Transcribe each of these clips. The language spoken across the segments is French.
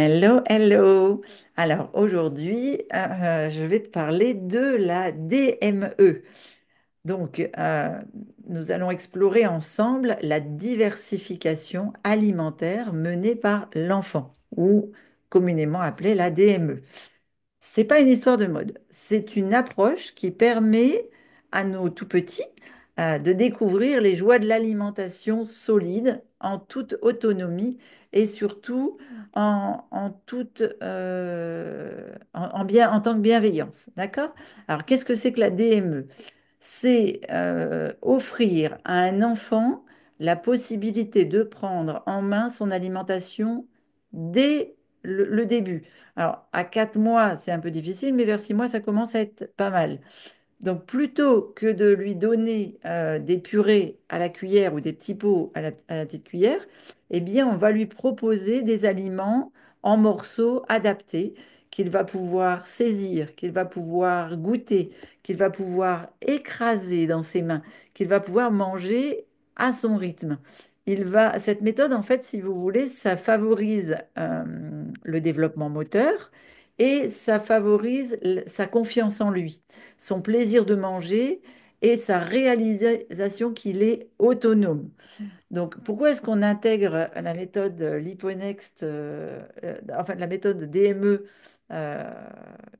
Hello, hello. Alors aujourd'hui, je vais te parler de la DME. Donc, nous allons explorer ensemble la diversification alimentaire menée par l'enfant, ou communément appelée la DME. C'est pas une histoire de mode, c'est une approche qui permet à nos tout petits de découvrir les joies de l'alimentation solide en toute autonomie et surtout en toute en tant que bienveillance. D'accord? Alors, qu'est-ce que c'est que la DME? C'est offrir à un enfant la possibilité de prendre en main son alimentation dès le début. Alors, à 4 mois, c'est un peu difficile, mais vers 6 mois, ça commence à être pas mal. Donc, plutôt que de lui donner des purées à la cuillère ou des petits pots à la petite cuillère, eh bien, on va lui proposer des aliments en morceaux adaptés qu'il va pouvoir saisir, qu'il va pouvoir goûter, qu'il va pouvoir écraser dans ses mains, qu'il va pouvoir manger à son rythme. Cette méthode, en fait, si vous voulez, ça favorise le développement moteur et ça favorise sa confiance en lui, son plaisir de manger et sa réalisation qu'il est autonome. Donc, pourquoi est-ce qu'on intègre la méthode Liponext, enfin la méthode DME euh,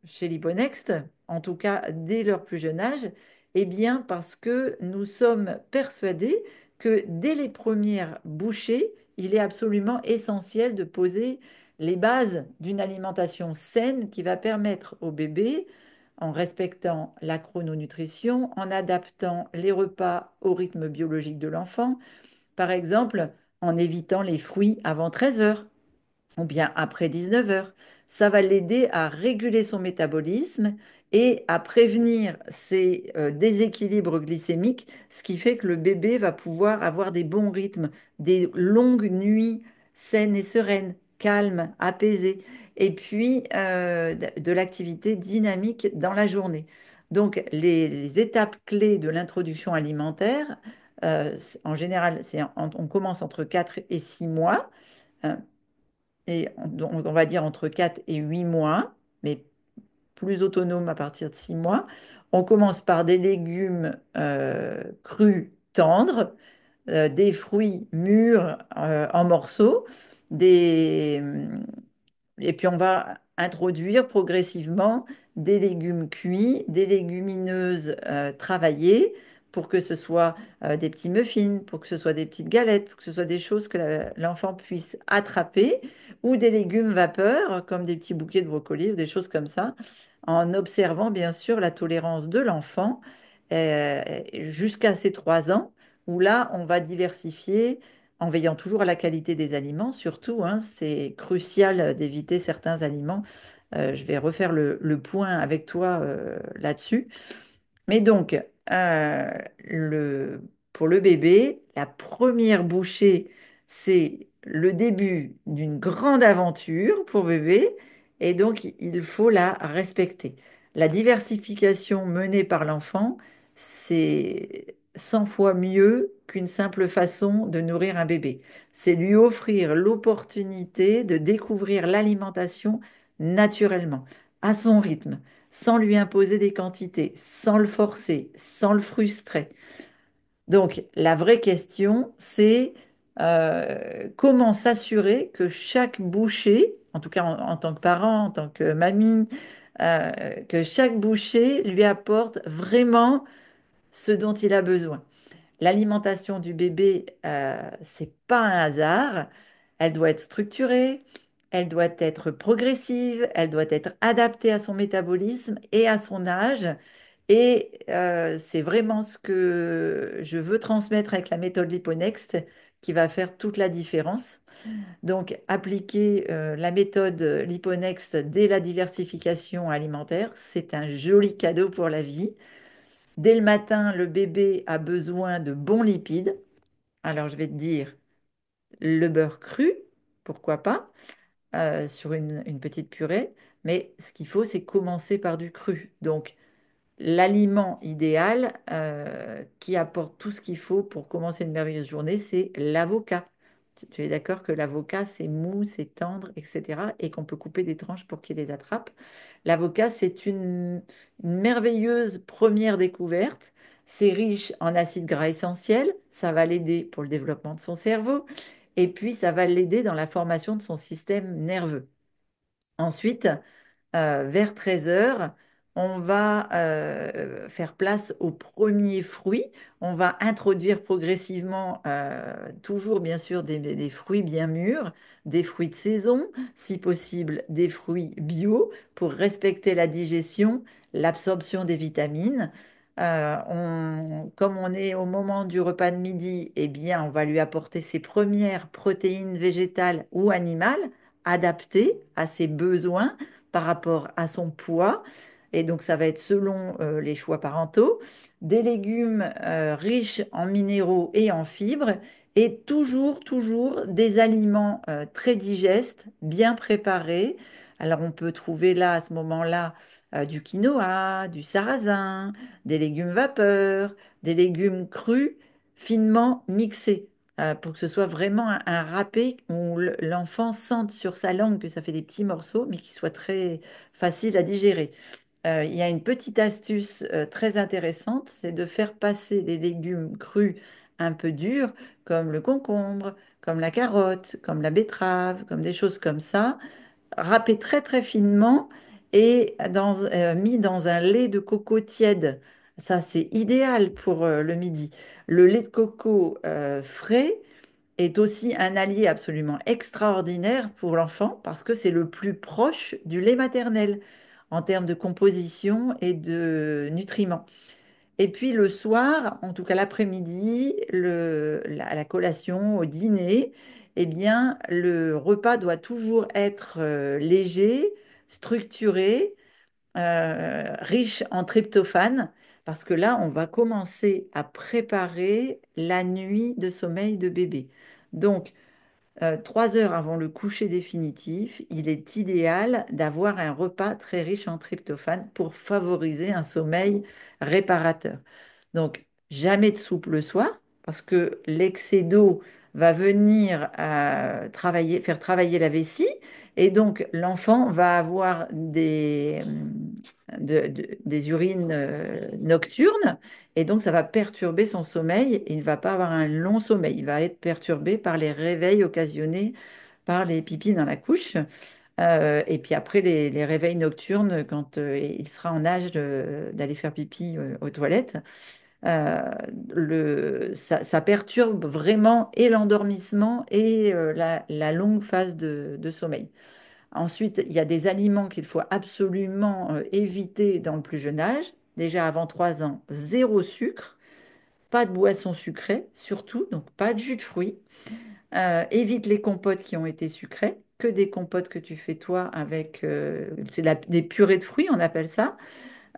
chez Liponext, en tout cas dès leur plus jeune âge? Eh bien, parce que nous sommes persuadés que dès les premières bouchées, il est absolument essentiel de poser les bases d'une alimentation saine qui va permettre au bébé, en respectant la chrononutrition, en adaptant les repas au rythme biologique de l'enfant, par exemple, en évitant les fruits avant 13 heures ou bien après 19 heures. Ça va l'aider à réguler son métabolisme et à prévenir ces déséquilibres glycémiques, ce qui fait que le bébé va pouvoir avoir des bons rythmes, des longues nuits saines et sereines, calmes, apaisées, et puis de l'activité dynamique dans la journée. Donc, les étapes clés de l'introduction alimentaire, en général, on commence entre 4 et 6 mois, hein, donc on va dire entre 4 et 8 mois, mais plus autonome à partir de 6 mois. On commence par des légumes crus tendres, des fruits mûrs en morceaux, des, et puis on va introduire progressivement des légumes cuits, des légumineuses travaillées pour que ce soit des petits muffins, pour que ce soit des petites galettes, pour que ce soit des choses que l'enfant puisse attraper, ou des légumes vapeur comme des petits bouquets de brocolis ou des choses comme ça, en observant bien sûr la tolérance de l'enfant jusqu'à ses 3 ans, où là on va diversifier en veillant toujours à la qualité des aliments, surtout, hein, c'est crucial d'éviter certains aliments. Je vais refaire le point avec toi là-dessus. Mais donc, euh, le, pour le bébé, la première bouchée, c'est le début d'une grande aventure pour bébé, et donc il faut la respecter. La diversification menée par l'enfant, c'est 100 fois mieux qu'une simple façon de nourrir un bébé. C'est lui offrir l'opportunité de découvrir l'alimentation naturellement, à son rythme, sans lui imposer des quantités, sans le forcer, sans le frustrer. Donc, la vraie question, c'est comment s'assurer que chaque bouchée, en tout cas en tant que parent, en tant que mamie, que chaque bouchée lui apporte vraiment ce dont il a besoin. L'alimentation du bébé, c'est pas un hasard. Elle doit être structurée, elle doit être progressive, elle doit être adaptée à son métabolisme et à son âge. Et c'est vraiment ce que je veux transmettre avec la méthode Liponext qui va faire toute la différence. Donc, appliquer la méthode Liponext dès la diversification alimentaire, c'est un joli cadeau pour la vie. Dès le matin, le bébé a besoin de bons lipides. Alors, je vais te dire le beurre cru, pourquoi pas, sur une petite purée. Mais ce qu'il faut, c'est commencer par du cru. Donc, l'aliment idéal qui apporte tout ce qu'il faut pour commencer une merveilleuse journée, c'est l'avocat. Tu es d'accord que l'avocat, c'est mou, c'est tendre, etc. et qu'on peut couper des tranches pour qu'il les attrape. L'avocat, c'est une merveilleuse première découverte. C'est riche en acides gras essentiels. Ça va l'aider pour le développement de son cerveau. Et puis, ça va l'aider dans la formation de son système nerveux. Ensuite, vers 13 heures, on va faire place aux premiers fruits. On va introduire progressivement, toujours bien sûr, des fruits bien mûrs, des fruits de saison, si possible des fruits bio pour respecter la digestion, l'absorption des vitamines. Comme on est au moment du repas de midi, eh bien, on va lui apporter ses premières protéines végétales ou animales adaptées à ses besoins par rapport à son poids. Et donc, ça va être selon les choix parentaux, des légumes riches en minéraux et en fibres, et toujours des aliments très digestes, bien préparés. Alors, on peut trouver là, à ce moment-là, du quinoa, du sarrasin, des légumes vapeur, des légumes crus, finement mixés pour que ce soit vraiment un râpé où l'enfant sente sur sa langue que ça fait des petits morceaux, mais qui soit très facile à digérer. Il y a une petite astuce très intéressante, c'est de faire passer les légumes crus un peu durs, comme le concombre, comme la carotte, comme la betterave, comme des choses comme ça, râpés très finement et mis dans un lait de coco tiède. Ça, c'est idéal pour le midi. Le lait de coco frais est aussi un allié absolument extraordinaire pour l'enfant parce que c'est le plus proche du lait maternel en termes de composition et de nutriments. Et puis le soir, en tout cas l'après-midi, la collation, au dîner, eh bien, le repas doit toujours être léger, structuré, riche en tryptophane, parce que là, on va commencer à préparer la nuit de sommeil de bébé. Donc, 3 heures avant le coucher définitif, il est idéal d'avoir un repas très riche en tryptophane pour favoriser un sommeil réparateur. Donc, jamais de soupe le soir, parce que l'excès d'eau va venir faire travailler la vessie, et donc l'enfant va avoir des urines nocturnes, et donc ça va perturber son sommeil, et il ne va pas avoir un long sommeil, il va être perturbé par les réveils occasionnés par les pipis dans la couche. Et puis après, les réveils nocturnes, quand il sera en âge d'aller faire pipi aux toilettes, euh, ça perturbe vraiment et l'endormissement et la longue phase de sommeil. Ensuite, il y a des aliments qu'il faut absolument éviter dans le plus jeune âge. Déjà avant 3 ans, zéro sucre, pas de boisson sucrée, surtout, donc pas de jus de fruits. Évite les compotes qui ont été sucrées, que des compotes que tu fais toi avec des purées de fruits, on appelle ça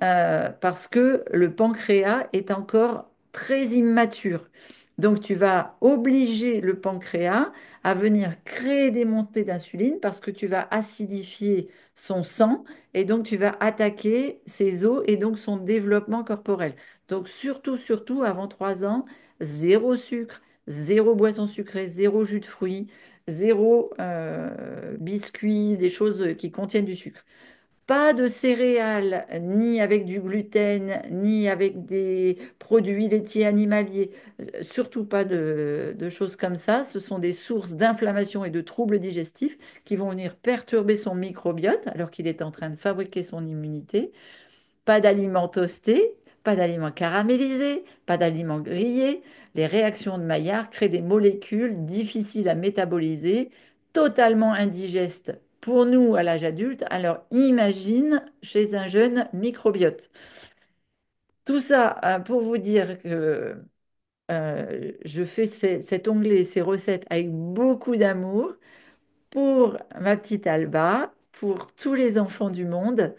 parce que le pancréas est encore très immature. Donc, tu vas obliger le pancréas à venir créer des montées d'insuline parce que tu vas acidifier son sang et donc tu vas attaquer ses os et donc son développement corporel. Donc, surtout, avant 3 ans, zéro sucre, zéro boisson sucrée, zéro jus de fruits, zéro biscuit, des choses qui contiennent du sucre. Pas de céréales, ni avec du gluten, ni avec des produits laitiers animaliers, surtout pas de choses comme ça. Ce sont des sources d'inflammation et de troubles digestifs qui vont venir perturber son microbiote alors qu'il est en train de fabriquer son immunité. Pas d'aliments toastés, pas d'aliments caramélisés, pas d'aliments grillés. Les réactions de Maillard créent des molécules difficiles à métaboliser, totalement indigestes pour nous à l'âge adulte. Alors imagine chez un jeune microbiote. Tout ça pour vous dire que je fais cet onglet, ces recettes avec beaucoup d'amour pour ma petite Alba, pour tous les enfants du monde.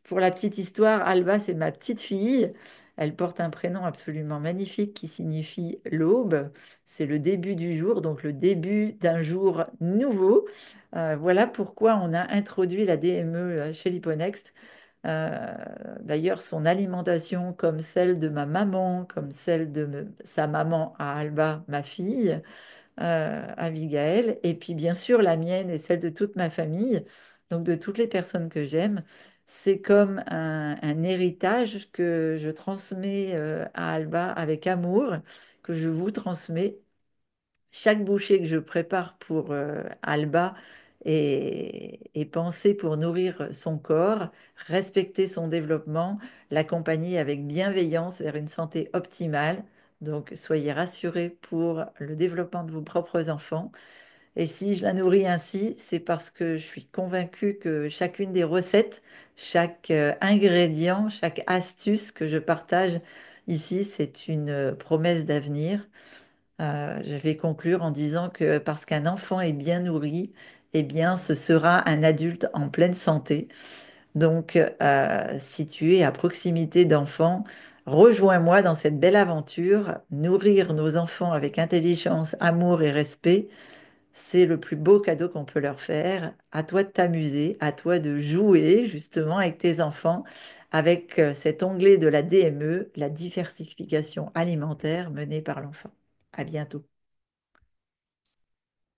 Pour la petite histoire, Alba, c'est ma petite fille. Elle porte un prénom absolument magnifique qui signifie l'aube. C'est le début du jour, donc le début d'un jour nouveau. Voilà pourquoi on a introduit la DME chez Liponext. Euh, D'ailleurs, son alimentation, comme celle de ma maman, comme celle de sa maman à Alba, ma fille, Abigail, et puis bien sûr la mienne et celle de toute ma famille, donc de toutes les personnes que j'aime. C'est comme un héritage que je transmets à Alba avec amour, que je vous transmets. Chaque bouchée que je prépare pour Alba est pensée pour nourrir son corps, respecter son développement, l'accompagner avec bienveillance vers une santé optimale. Donc, soyez rassurés pour le développement de vos propres enfants. Et si je la nourris ainsi, c'est parce que je suis convaincue que chacune des recettes, chaque ingrédient, chaque astuce que je partage ici, c'est une promesse d'avenir. Je vais conclure en disant que parce qu'un enfant est bien nourri, eh bien, ce sera un adulte en pleine santé. Donc, si tu es à proximité d'enfants, rejoins-moi dans cette belle aventure. Nourrir nos enfants avec intelligence, amour et respect, c'est le plus beau cadeau qu'on peut leur faire. À toi de t'amuser, à toi de jouer justement avec tes enfants, avec cet onglet de la DME, la diversification alimentaire menée par l'enfant. À bientôt.